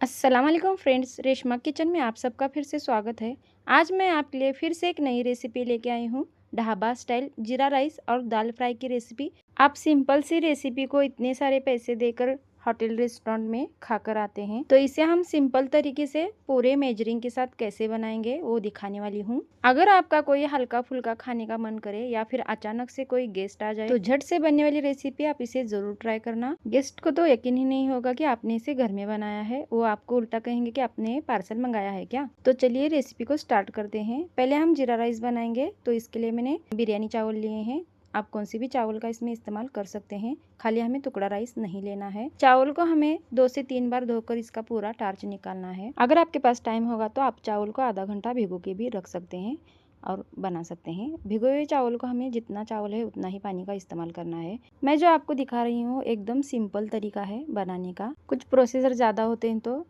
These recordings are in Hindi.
अस्सलाम वालेकुम फ्रेंड्स, रेशमा किचन में आप सबका फिर से स्वागत है। आज मैं आपके लिए फिर से एक नई रेसिपी लेके आई हूँ। ढाबा स्टाइल जीरा राइस और दाल फ्राई की रेसिपी। आप सिंपल सी रेसिपी को इतने सारे पैसे देकर होटल रेस्टोरेंट में खाकर आते हैं, तो इसे हम सिंपल तरीके से पूरे मेजरिंग के साथ कैसे बनाएंगे वो दिखाने वाली हूँ। अगर आपका कोई हल्का फुल्का खाने का मन करे या फिर अचानक से कोई गेस्ट आ जाए तो झट से बनने वाली रेसिपी आप इसे जरूर ट्राई करना। गेस्ट को तो यकीन ही नहीं होगा कि आपने इसे घर में बनाया है, वो आपको उल्टा कहेंगे कि आपने पार्सल मंगाया है क्या। तो चलिए रेसिपी को स्टार्ट करते हैं। पहले हम जीरा राइस बनाएंगे, तो इसके लिए मैंने बिरयानी चावल लिए हैं। आप कौन सी भी चावल का इसमें इस्तेमाल कर सकते हैं, खाली हमें टुकड़ा राइस नहीं लेना है। चावल को हमें 2 से 3 बार धोकर इसका पूरा टार्च निकालना है। अगर आपके पास टाइम होगा तो आप चावल को आधा घंटा भिगो के भी रख सकते हैं और बना सकते हैं। भिगोए हुए चावल को हमें जितना चावल है उतना ही पानी का इस्तेमाल करना है। मैं जो आपको दिखा रही हूँ एकदम सिंपल तरीका है बनाने का। कुछ प्रोसीजर ज़्यादा होते हैं तो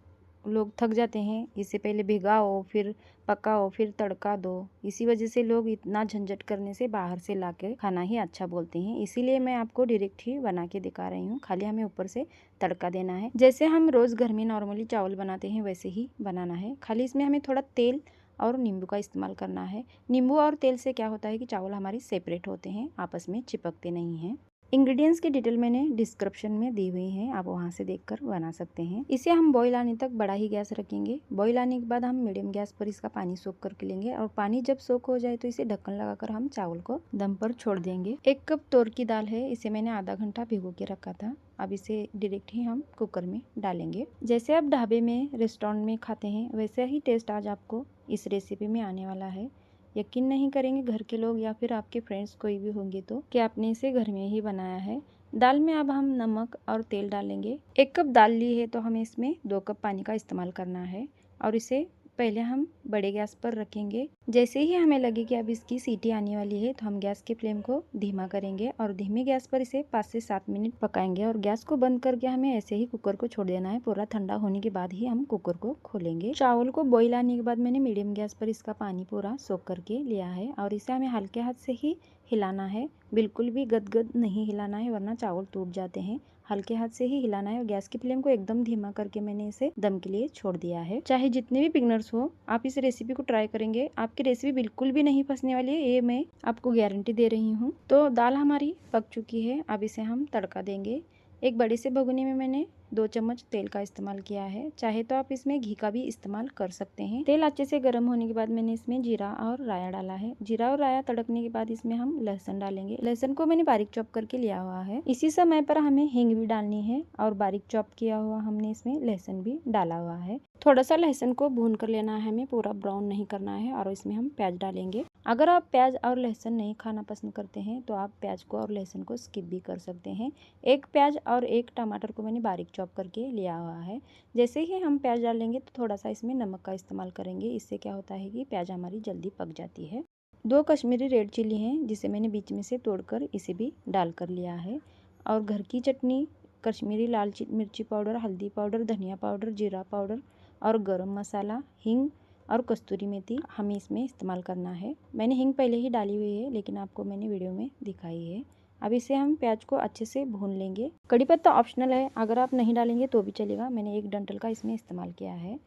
लोग थक जाते हैं। इससे पहले भिगाओ, फिर पकाओ, फिर तड़का दो। इसी वजह से लोग इतना झंझट करने से बाहर से लाके खाना ही अच्छा बोलते हैं। इसीलिए मैं आपको डायरेक्ट ही बना के दिखा रही हूँ। खाली हमें ऊपर से तड़का देना है। जैसे हम रोज़ घर में नॉर्मली चावल बनाते हैं वैसे ही बनाना है। खाली इसमें हमें थोड़ा तेल और नींबू का इस्तेमाल करना है। नींबू और तेल से क्या होता है कि चावल हमारी सेपरेट होते हैं, आपस में चिपकते नहीं हैं। इंग्रेडिएंट्स की डिटेल मैंने डिस्क्रिप्शन में दी हुई है, आप वहां से देखकर बना सकते हैं। इसे हम बॉईल आने तक बड़ा ही गैस रखेंगे। बॉईल आने के बाद हम मीडियम गैस पर इसका पानी सोख करके लेंगे और पानी जब सोख हो जाए तो इसे ढक्कन लगाकर हम चावल को दम पर छोड़ देंगे। 1 कप तोर की दाल है, इसे मैंने आधा घंटा भिगो के रखा था। अब इसे डायरेक्ट ही हम कुकर में डालेंगे। जैसे आप ढाबे में रेस्टोरेंट में खाते हैं वैसे ही टेस्ट आज आपको इस रेसिपी में आने वाला है। यकीन नहीं करेंगे घर के लोग या फिर आपके फ्रेंड्स कोई भी होंगे तो कि आपने इसे घर में ही बनाया है। दाल में अब हम नमक और तेल डालेंगे। 1 कप दाल ली है तो हमें इसमें 2 कप पानी का इस्तेमाल करना है और इसे पहले हम बड़े गैस पर रखेंगे। जैसे ही हमें लगे कि अब इसकी सीटी आने वाली है तो हम गैस के फ्लेम को धीमा करेंगे और धीमी गैस पर इसे 5 से 7 मिनट पकाएंगे और गैस को बंद करके हमें ऐसे ही कुकर को छोड़ देना है। पूरा ठंडा होने के बाद ही हम कुकर को खोलेंगे। चावल को बॉईल आने के बाद मैंने मीडियम गैस पर इसका पानी पूरा सोख करके लिया है और इसे हमें हल्के हाथ से ही हिलाना है। बिल्कुल भी गदगद नहीं हिलाना है वरना चावल टूट जाते हैं। हल्के हाथ से ही हिलाना है और गैस की फ्लेम को एकदम धीमा करके मैंने इसे दम के लिए छोड़ दिया है। चाहे जितने भी बिगनर्स हो आप इस रेसिपी को ट्राई करेंगे, आपकी रेसिपी बिल्कुल भी नहीं फंसने वाली है, ये मैं आपको गारंटी दे रही हूँ। तो दाल हमारी पक चुकी है, अब इसे हम तड़का देंगे। एक बड़े से भगोने में मैंने 2 चम्मच तेल का इस्तेमाल किया है। चाहे तो आप इसमें घी का भी इस्तेमाल कर सकते हैं। तेल अच्छे से गर्म होने के बाद मैंने इसमें जीरा और राया डाला है। जीरा और राया तड़कने के बाद इसमें हम लहसुन डालेंगे। लहसुन को मैंने बारीक चॉप करके लिया हुआ है। इसी समय पर हमें हींग भी डालनी है और बारीक चॉप किया हुआ हमने इसमें लहसुन भी डाला हुआ है। थोड़ा सा लहसुन को भून कर लेना है, हमें पूरा ब्राउन नहीं करना है। और इसमें हम प्याज डालेंगे। अगर आप प्याज और लहसुन नहीं खाना पसंद करते हैं तो आप प्याज को और लहसुन को स्किप भी कर सकते हैं। 1 प्याज और 1 टमाटर को मैंने बारीक चॉप करके लिया हुआ है। जैसे ही हम प्याज डालेंगे तो थोड़ा सा इसमें नमक का इस्तेमाल करेंगे। इससे क्या होता है कि प्याज हमारी जल्दी पक जाती है। 2 कश्मीरी रेड चिली हैं जिसे मैंने बीच में से तोड़कर इसे भी डाल कर लिया है। और घर की चटनी, कश्मीरी लाल मिर्ची पाउडर, हल्दी पाउडर, धनिया पाउडर, जीरा पाउडर और गरम मसाला, हींग और कस्तूरी मेथी हमें इसमें इस्तेमाल करना है। मैंने हींग पहले ही डाली हुई है लेकिन आपको मैंने वीडियो में दिखाई है। अब इसे हम प्याज को अच्छे से भून लेंगे। कड़ी पत्ता ऑप्शनल है, अगर आप नहीं डालेंगे तो भी चलेगा। मैंने 1 डंठल का इसमें इस्तेमाल किया है।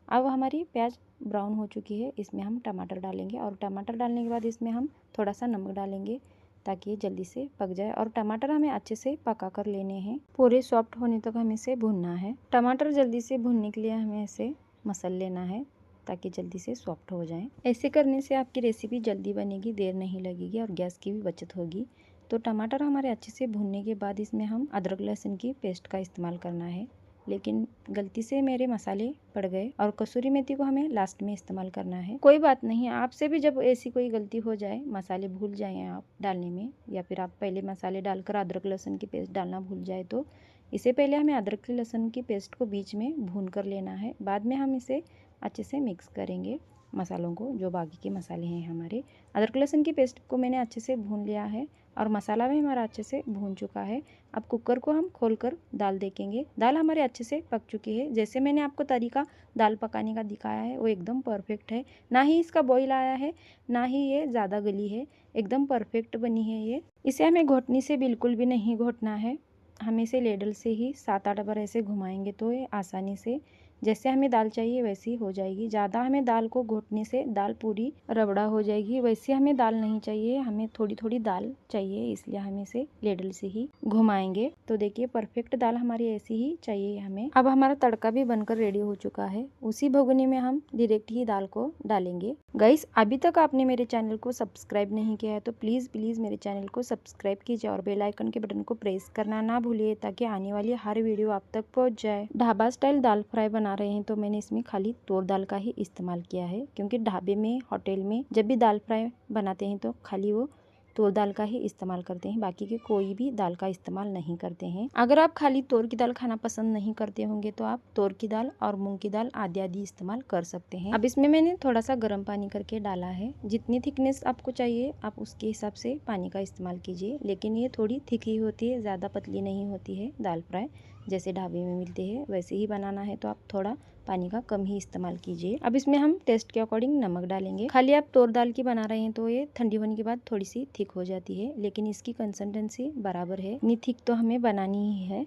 अब हमारी प्याज ब्राउन हो चुकी है, इसमें हम टमाटर डालेंगे और टमाटर डालने के बाद इसमें हम थोड़ा सा नमक डालेंगे ताकि ये जल्दी से पक जाए। और टमाटर हमें अच्छे से पका कर लेने हैं, पूरे सॉफ्ट होने तक हमें इसे भूनना है। टमाटर जल्दी से भूनने के लिए हमें इसे मसल लेना है ताकि जल्दी से सॉफ्ट हो जाए। ऐसे करने से आपकी रेसिपी जल्दी बनेगी, देर नहीं लगेगी और गैस की भी बचत होगी। तो टमाटर हमारे अच्छे से भूनने के बाद इसमें हम अदरक लहसुन की पेस्ट का इस्तेमाल करना है, लेकिन गलती से मेरे मसाले पड़ गए और कसूरी मेथी को हमें लास्ट में इस्तेमाल करना है। कोई बात नहीं, आपसे भी जब ऐसी कोई गलती हो जाए, मसाले भूल जाएं आप डालने में या फिर आप पहले मसाले डालकर अदरक लहसुन की पेस्ट डालना भूल जाए तो इससे पहले हमें अदरक लहसुन की पेस्ट को बीच में भून कर लेना है। बाद में हम इसे अच्छे से मिक्स करेंगे मसालों को, जो बाकी के मसाले हैं हमारे। अदरक लहसुन की पेस्ट को मैंने अच्छे से भून लिया है और मसाला भी हमारा अच्छे से भून चुका है। अब कुकर को हम खोलकर दाल देखेंगे। दाल हमारे अच्छे से पक चुकी है। जैसे मैंने आपको तरीका दाल पकाने का दिखाया है वो एकदम परफेक्ट है। ना ही इसका बॉईल आया है, ना ही ये ज़्यादा गली है, एकदम परफेक्ट बनी है ये। इसे हमें घोटनी से बिल्कुल भी नहीं घोटना है, हमें इसे लेडल से ही 7-8 बार ऐसे घुमाएंगे तो ये आसानी से जैसे हमें दाल चाहिए वैसी हो जाएगी। ज़्यादा हमें दाल को घोटने से दाल पूरी रबड़ा हो जाएगी, वैसे हमें दाल नहीं चाहिए, हमें थोड़ी थोड़ी दाल चाहिए, इसलिए हम इसे लेडल से ही घुमाएंगे। तो देखिए परफेक्ट दाल हमारी ऐसी ही चाहिए हमें। अब हमारा तड़का भी बनकर रेडी हो चुका है। उसी भगोनी में हम डायरेक्ट ही दाल को डालेंगे। गाइस अभी तक आपने मेरे चैनल को सब्सक्राइब नहीं किया है तो प्लीज़ मेरे चैनल को सब्सक्राइब कीजिए और बेल आइकन के बटन को प्रेस करना ना भूलिए, ताकि आने वाली हर वीडियो आप तक पहुंच जाए। ढाबा स्टाइल दाल फ्राई बना रहे हैं तो मैंने इसमें खाली तूर दाल का ही इस्तेमाल किया है, क्योंकि ढाबे में होटल में जब भी दाल फ्राई बनाते हैं तो खाली वो तूर दाल का ही इस्तेमाल करते हैं, बाकी के कोई भी दाल का इस्तेमाल नहीं करते हैं। अगर आप खाली तूर की दाल खाना पसंद नहीं करते होंगे तो आप तूर की दाल और मूंग की दाल आदि आदि इस्तेमाल कर सकते हैं। अब इसमें मैंने थोड़ा सा गर्म पानी करके डाला है। जितनी थिकनेस आपको चाहिए आप उसके हिसाब से पानी का इस्तेमाल कीजिए, लेकिन ये थोड़ी थिक ही होती है, ज़्यादा पतली नहीं होती है दाल फ्राई। जैसे ढाबे में मिलती है वैसे ही बनाना है तो आप थोड़ा पानी का कम ही इस्तेमाल कीजिए। अब इसमें हम टेस्ट के अकॉर्डिंग नमक डालेंगे। खाली आप तूर दाल की बना रहे हैं तो ये ठंडी होने के बाद थोड़ी सी थिक हो जाती है, लेकिन इसकी कंसिस्टेंसी बराबर है, इतनी थिक तो हमें बनानी ही है।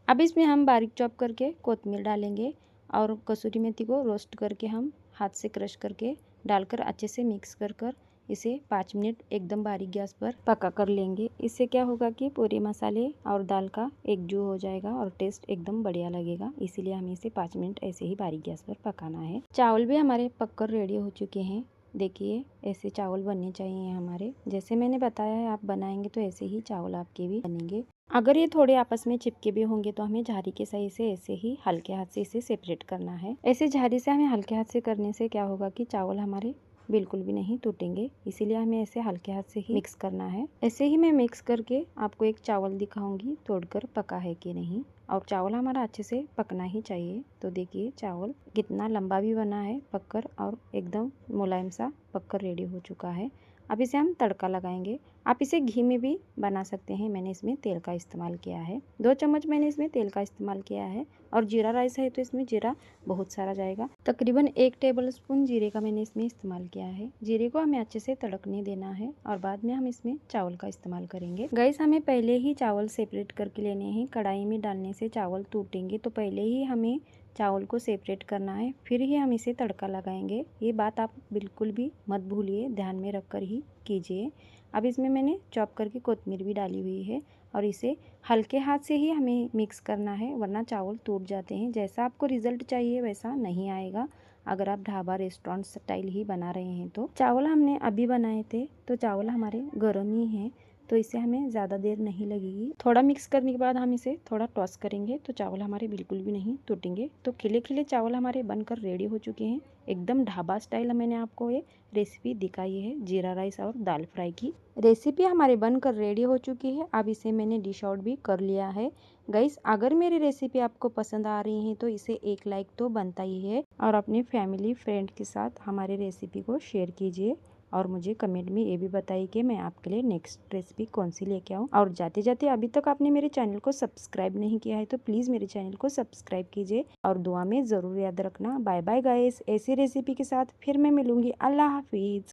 अब इसमें हम बारीक चॉप करके कोतमीर डालेंगे और कसूरी मेथी को रोस्ट करके हम हाथ से क्रश करके डालकर अच्छे से मिक्स कर इसे 5 मिनट एकदम बारीक गैस पर पका कर लेंगे। इससे क्या होगा कि पूरे मसाले और दाल का एकजू हो जाएगा और टेस्ट एकदम बढ़िया लगेगा, इसीलिए हमें इसे 5 मिनट ऐसे ही बारीक गैस पर पकाना है। चावल भी हमारे पककर रेडी हो चुके हैं। देखिए ऐसे चावल बनने चाहिए हमारे, जैसे मैंने बताया है आप बनाएंगे तो ऐसे ही चावल आपके भी बनेंगे। अगर ये थोड़े आपस में चिपके भी होंगे तो हमें झारी के सही से ऐसे ही हल्के हाथ से इसे सेपरेट करना है। ऐसे झारी से हमें हल्के हाथ से करने से क्या होगा कि चावल हमारे बिल्कुल भी नहीं टूटेंगे, इसीलिए हमें ऐसे हल्के हाथ से ही मिक्स करना है। ऐसे ही मैं मिक्स करके आपको एक चावल दिखाऊंगी तोड़कर पका है कि नहीं, और चावल हमारा अच्छे से पकना ही चाहिए। तो देखिए चावल कितना लंबा भी बना है पककर और एकदम मुलायम सा पककर रेडी हो चुका है। अब इसे हम तड़का लगाएंगे। आप इसे घी में भी बना सकते हैं, मैंने इसमें तेल का इस्तेमाल किया है। 2 चम्मच मैंने इसमें तेल का इस्तेमाल किया है, और जीरा राइस है तो इसमें जीरा बहुत सारा जाएगा। तकरीबन 1 टेबलस्पून जीरे का मैंने इसमें इस्तेमाल किया है। जीरे को हमें अच्छे से तड़कने देना है और बाद में हम इसमें चावल का इस्तेमाल करेंगे। गाइस हमें पहले ही चावल सेपरेट करके लेने हैं, कढ़ाई में डालने से चावल टूटेंगे, तो पहले ही हमें चावल को सेपरेट करना है, फिर ही हम इसे तड़का लगाएंगे। ये बात आप बिल्कुल भी मत भूलिए, ध्यान में रखकर ही कीजिए। अब इसमें मैंने चॉप करके कोतमीर भी डाली हुई है और इसे हल्के हाथ से ही हमें मिक्स करना है, वरना चावल टूट जाते हैं। जैसा आपको रिजल्ट चाहिए वैसा नहीं आएगा अगर आप ढाबा रेस्टोरेंट स्टाइल ही बना रहे हैं तो। चावल हमने अभी बनाए थे तो चावल हमारे गर्म ही हैं, तो इससे हमें ज़्यादा देर नहीं लगेगी। थोड़ा मिक्स करने के बाद हम इसे थोड़ा टॉस करेंगे तो चावल हमारे बिल्कुल भी नहीं टूटेंगे। तो खिले खिले चावल हमारे बनकर रेडी हो चुके हैं, एकदम ढाबा स्टाइल। मैंने आपको ये रेसिपी दिखाई है जीरा राइस और दाल फ्राई की। रेसिपी हमारे बनकर रेडी हो चुकी है। अब इसे मैंने डिश आउट भी कर लिया है। गाइस अगर मेरी रेसिपी आपको पसंद आ रही है तो इसे एक लाइक तो बनता ही है, और अपने फैमिली फ्रेंड के साथ हमारे रेसिपी को शेयर कीजिए और मुझे कमेंट में ये भी बताइए कि मैं आपके लिए नेक्स्ट रेसिपी कौन सी लेके आऊँ। और जाते जाते अभी तक आपने मेरे चैनल को सब्सक्राइब नहीं किया है तो प्लीज़ मेरे चैनल को सब्सक्राइब कीजिए और दुआ में ज़रूर याद रखना। बाय बाय गाइस, ऐसी रेसिपी के साथ फिर मैं मिलूंगी। अल्लाह हाफिज़।